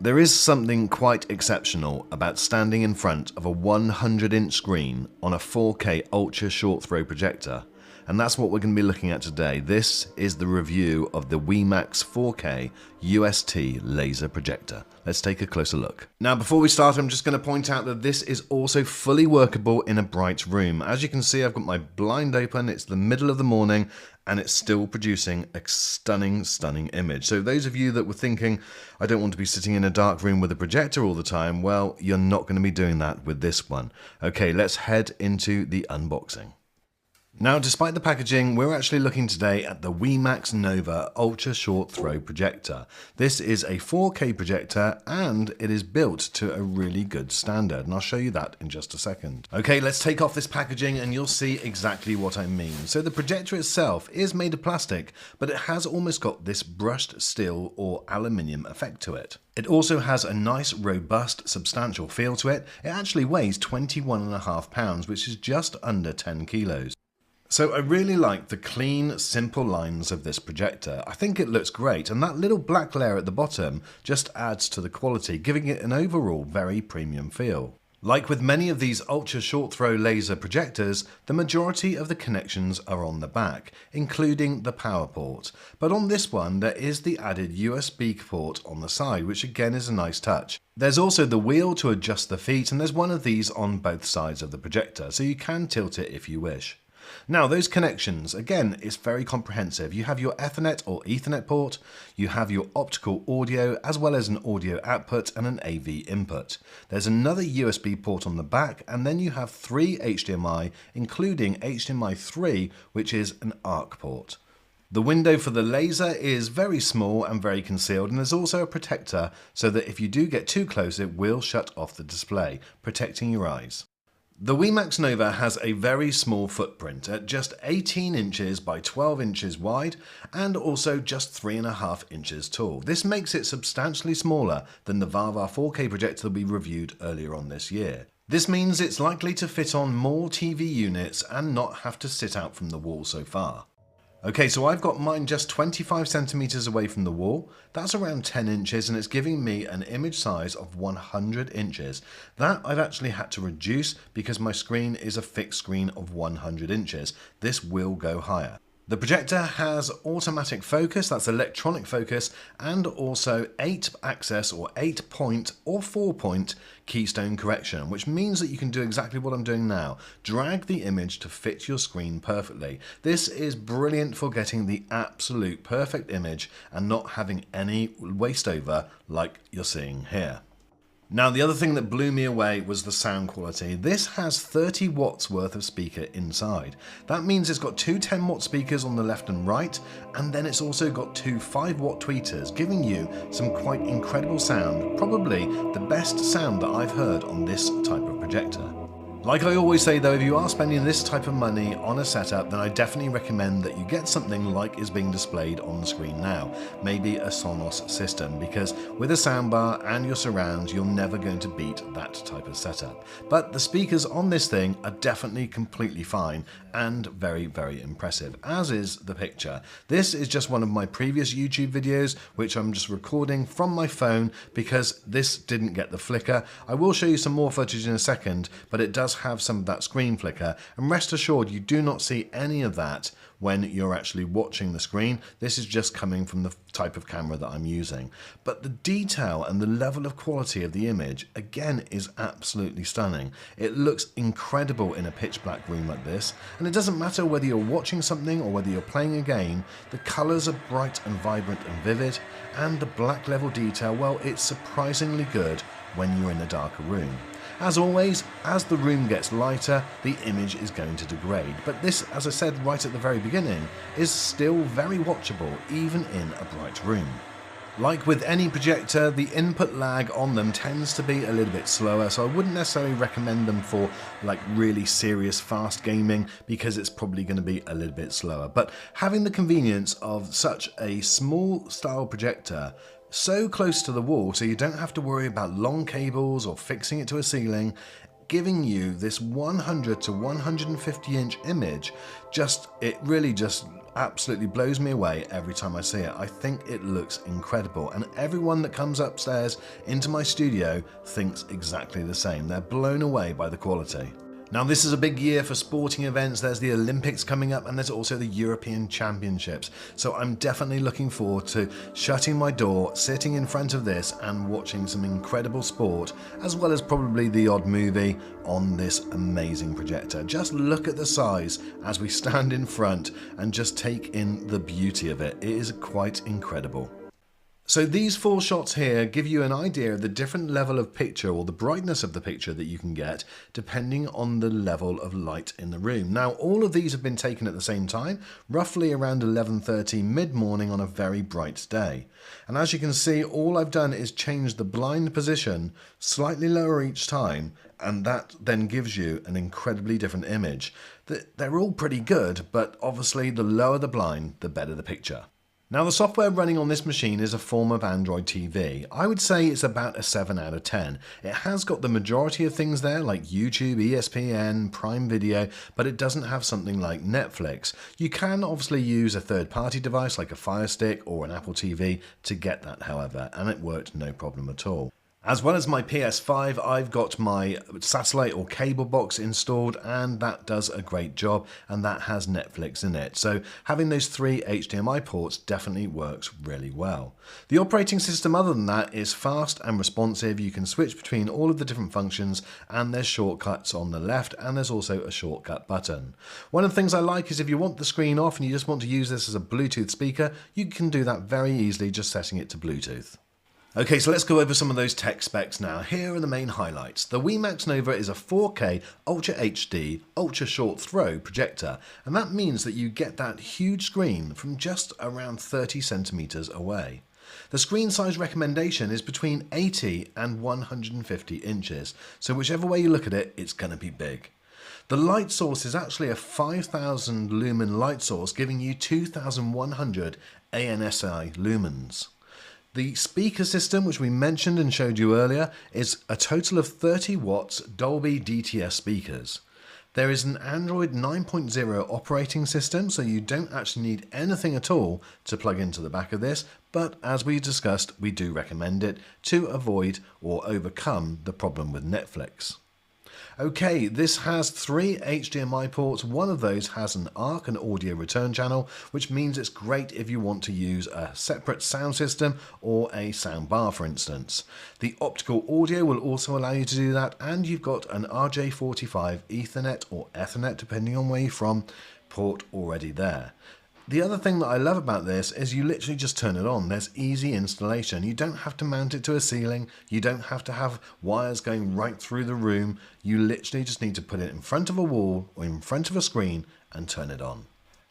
There is something quite exceptional about standing in front of a 100-inch screen on a 4K ultra short throw projector, and that's what we're going to be looking at today. This is the review of the Wemax 4K UST laser projector. Let's take a closer look. Now before we start, I'm just going to point out that this is also fully workable in a bright room. As you can see, I've got my blind open, it's the middle of the morning, and it's still producing a stunning image. So those of you that were thinking, I don't want to be sitting in a dark room with a projector all the time, well, you're not going to be doing that with this one. Okay, let's head into the unboxing. Now, despite the packaging, we're actually looking today at the Wemax Nova Ultra Short Throw Projector. This is a 4K projector and it is built to a really good standard, and I'll show you that in just a second. Okay, let's take off this packaging and you'll see exactly what I mean. So the projector itself is made of plastic, but it has almost got this brushed steel or aluminium effect to it. It also has a nice, robust, substantial feel to it. It actually weighs 21.5 pounds, which is just under 10 kilos. So I really like the clean, simple lines of this projector. I think it looks great, and that little black layer at the bottom just adds to the quality, giving it an overall very premium feel. Like with many of these ultra short throw laser projectors, the majority of the connections are on the back, including the power port. But on this one, there is the added USB port on the side, which again is a nice touch. There's also the wheel to adjust the feet, and there's one of these on both sides of the projector, so you can tilt it if you wish. Now those connections, again, it's very comprehensive. You have your Ethernet or Ethernet port, you have your optical audio, as well as an audio output and an AV input. There's another USB port on the back, and then you have 3 HDMI, including HDMI 3, which is an ARC port. The window for the laser is very small and very concealed, and there's also a protector so that if you do get too close, it will shut off the display, protecting your eyes. The Wemax Nova has a very small footprint at just 18 inches by 12 inches wide and also just 3.5 inches tall. This makes it substantially smaller than the Vava 4K projector that we reviewed earlier on this year. This means it's likely to fit on more TV units and not have to sit out from the wall so far. Okay, so I've got mine just 25 centimeters away from the wall. That's around 10 inches, and it's giving me an image size of 100 inches. That I've actually had to reduce because my screen is a fixed screen of 100 inches. This will go higher. The projector has automatic focus, that's electronic focus, and also 8-axis or 8-point or 4-point keystone correction, which means that you can do exactly what I'm doing now. Drag the image to fit your screen perfectly. This is brilliant for getting the absolute perfect image and not having any waste over like you're seeing here. Now the other thing that blew me away was the sound quality. This has 30 watts worth of speaker inside. That means it's got two 10-watt speakers on the left and right, and then it's also got two 5-watt tweeters, giving you some quite incredible sound, probably the best sound that I've heard on this type of projector. Like I always say though, if you are spending this type of money on a setup, then I definitely recommend that you get something like is being displayed on the screen now, maybe a Sonos system, because with a soundbar and your surrounds, you're never going to beat that type of setup. But the speakers on this thing are definitely completely fine and very, very impressive, as is the picture. This is just one of my previous YouTube videos, which I'm just recording from my phone because this didn't get the flicker. I will show you some more footage in a second, but it does have some of that screen flicker, and rest assured you do not see any of that when you're actually watching the screen. This is just coming from the type of camera that I'm using. But the detail and the level of quality of the image, again, is absolutely stunning. It looks incredible in a pitch black room like this, and it doesn't matter whether you're watching something or whether you're playing a game, the colours are bright and vibrant and vivid, and the black level detail, well, it's surprisingly good when you're in a darker room. As always, as the room gets lighter, the image is going to degrade, but this, as I said right at the very beginning, is still very watchable even in a bright room. Like with any projector, the input lag on them tends to be a little bit slower, so I wouldn't necessarily recommend them for like really serious fast gaming because it's probably going to be a little bit slower. But having the convenience of such a small style projector so close to the wall so you don't have to worry about long cables or fixing it to a ceiling, giving you this 100 to 150 inch image. It really just absolutely blows me away every time I see it. I think it looks incredible, and everyone that comes upstairs into my studio thinks exactly the same. They're blown away by the quality. Now, this is a big year for sporting events. There's the Olympics coming up, and there's also the European Championships. So I'm definitely looking forward to shutting my door, sitting in front of this and watching some incredible sport, as well as probably the odd movie on this amazing projector. Just look at the size as we stand in front and just take in the beauty of it. It is quite incredible. So these 4 shots here give you an idea of the different level of picture, or the brightness of the picture, that you can get depending on the level of light in the room. Now, all of these have been taken at the same time, roughly around 11:30 mid-morning on a very bright day. And as you can see, all I've done is change the blind position slightly lower each time, and that then gives you an incredibly different image. They're all pretty good, but obviously the lower the blind, the better the picture. Now, the software running on this machine is a form of Android TV. I would say it's about a 7 out of 10. It has got the majority of things there, like YouTube, ESPN, Prime Video, but it doesn't have something like Netflix. You can obviously use a third-party device like a Fire Stick or an Apple TV to get that, however, and it worked no problem at all. As well as my PS5, I've got my satellite or cable box installed, and that does a great job, and that has Netflix in it. So having those 3 HDMI ports definitely works really well. The operating system, other than that, is fast and responsive. You can switch between all of the different functions, and there's shortcuts on the left, and there's also a shortcut button. One of the things I like is if you want the screen off and you just want to use this as a Bluetooth speaker, you can do that very easily just setting it to Bluetooth. Okay, so let's go over some of those tech specs now. Here are the main highlights. The Wemax Nova is a 4K Ultra HD Ultra Short Throw projector, and that means that you get that huge screen from just around 30 centimeters away. The screen size recommendation is between 80 and 150 inches, so whichever way you look at it, it's going to be big. The light source is actually a 5000 lumen light source, giving you 2100 ANSI lumens. The speaker system, which we mentioned and showed you earlier, is a total of 30 watts Dolby DTS speakers. There is an Android 9.0 operating system, so you don't actually need anything at all to plug into the back of this, but as we discussed, we do recommend it to avoid or overcome the problem with Netflix. Okay, this has 3 HDMI ports. One of those has an ARC, an audio return channel, which means it's great if you want to use a separate sound system or a sound bar, for instance. The optical audio will also allow you to do that, and you've got an RJ45 Ethernet or Ethernet, depending on where you're from, port already there. The other thing that I love about this is you literally just turn it on. There's easy installation. You don't have to mount it to a ceiling. You don't have to have wires going right through the room. You literally just need to put it in front of a wall or in front of a screen and turn it on.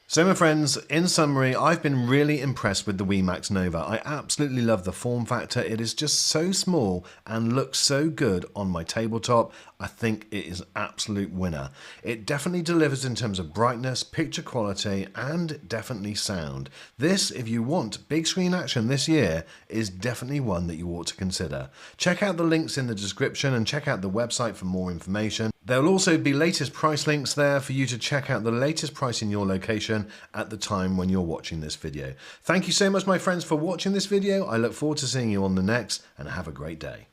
So my friends, in summary, I've been really impressed with the Wemax Nova. I absolutely love the form factor. It is just so small and looks so good on my tabletop. I think it is an absolute winner. It definitely delivers in terms of brightness, picture quality, and definitely sound. This, if you want big screen action this year, is definitely one that you ought to consider. Check out the links in the description and check out the website for more information. There will also be latest price links there for you to check out the latest price in your location at the time when you're watching this video. Thank you so much, my friends, for watching this video. I look forward to seeing you on the next, and have a great day.